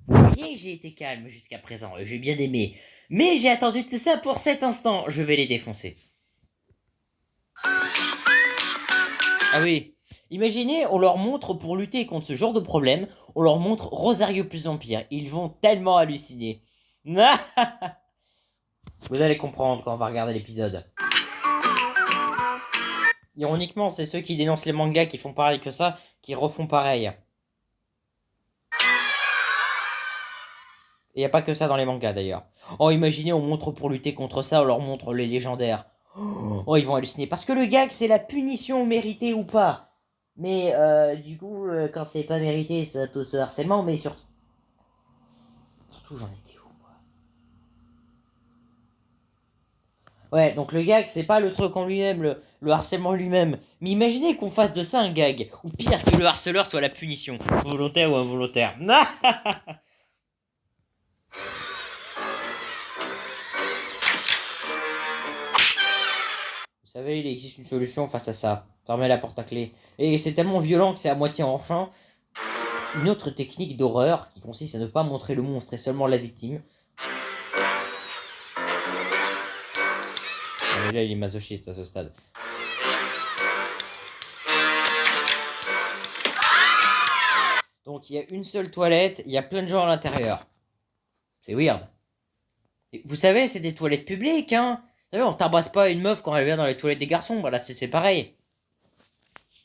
Vous voyez, j'ai été calme jusqu'à présent, j'ai bien aimé. Mais j'ai attendu tout ça pour cet instant, je vais les défoncer. Ah oui, imaginez, on leur montre, pour lutter contre ce genre de problème, on leur montre Rosario plus Vampire. Ils vont tellement halluciner. Vous allez comprendre quand on va regarder l'épisode. Ironiquement, c'est ceux qui dénoncent les mangas qui font pareil que ça, qui refont pareil. Et y a pas que ça dans les mangas d'ailleurs. Oh, imaginez, on montre pour lutter contre ça, on leur montre les légendaires. Oh, ils vont halluciner. Parce que le gag, c'est la punition méritée ou pas. Mais du coup, quand c'est pas mérité, ça pose ce harcèlement, mais surtout, j'en étais où, moi. Ouais, donc le gag, c'est pas le truc en lui-même, le harcèlement lui-même. Mais imaginez qu'on fasse de ça un gag. Ou pire, que le harceleur soit la punition. Volontaire ou involontaire. Vous savez, il existe une solution face à ça. Fermer la porte à clé. Et c'est tellement violent que c'est à moitié enfant. Une autre technique d'horreur qui consiste à ne pas montrer le monstre et seulement la victime. Non, mais là, il est masochiste à ce stade. Donc, il y a une seule toilette, il y a plein de gens à l'intérieur. C'est weird. Et vous savez, c'est des toilettes publiques, hein. Vous savez, on tabasse pas une meuf quand elle vient dans les toilettes des garçons. Voilà, c'est pareil.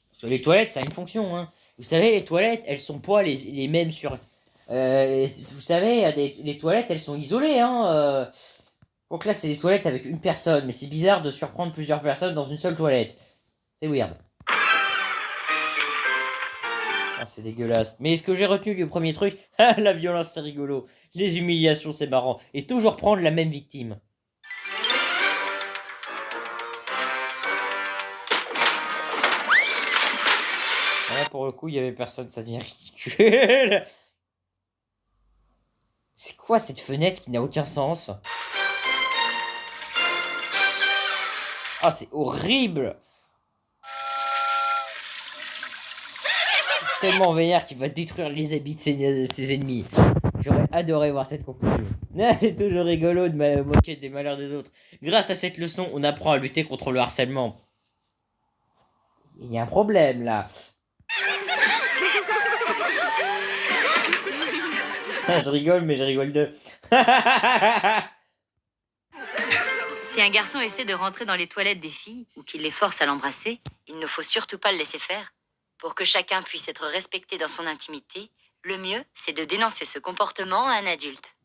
Parce que les toilettes, ça a une fonction, hein. Vous savez, les toilettes, elles sont pas les mêmes sur... vous savez, les toilettes, elles sont isolées, hein. Donc là, c'est des toilettes avec une personne. Mais c'est bizarre de surprendre plusieurs personnes dans une seule toilette. C'est weird. Ah, c'est dégueulasse. Mais ce que j'ai retenu du premier truc, la violence, c'est rigolo. Les humiliations, c'est marrant. Et toujours prendre la même victime. Là, pour le coup, il y avait personne, ça devient ridicule. C'est quoi cette fenêtre qui n'a aucun sens? Ah, c'est horrible. Tellement vénère qu'il va détruire les habits de ses ennemis. J'aurais adoré voir cette conclusion. C'est toujours rigolo de me moquer des malheurs des autres. Grâce à cette leçon, on apprend à lutter contre le harcèlement. Il y a un problème là. Je rigole, mais je rigole de. Si un garçon essaie de rentrer dans les toilettes des filles ou qu'il les force à l'embrasser, il ne faut surtout pas le laisser faire. Pour que chacun puisse être respecté dans son intimité, le mieux, c'est de dénoncer ce comportement à un adulte.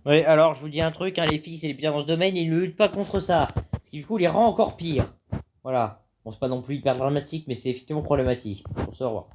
Oui, alors je vous dis un truc, hein, les filles, c'est les pires dans ce domaine, ils ne luttent pas contre ça. Ce qui du coup les rend encore pires. Voilà. Bon, c'est pas non plus hyper dramatique, mais c'est effectivement problématique. Pour se revoir.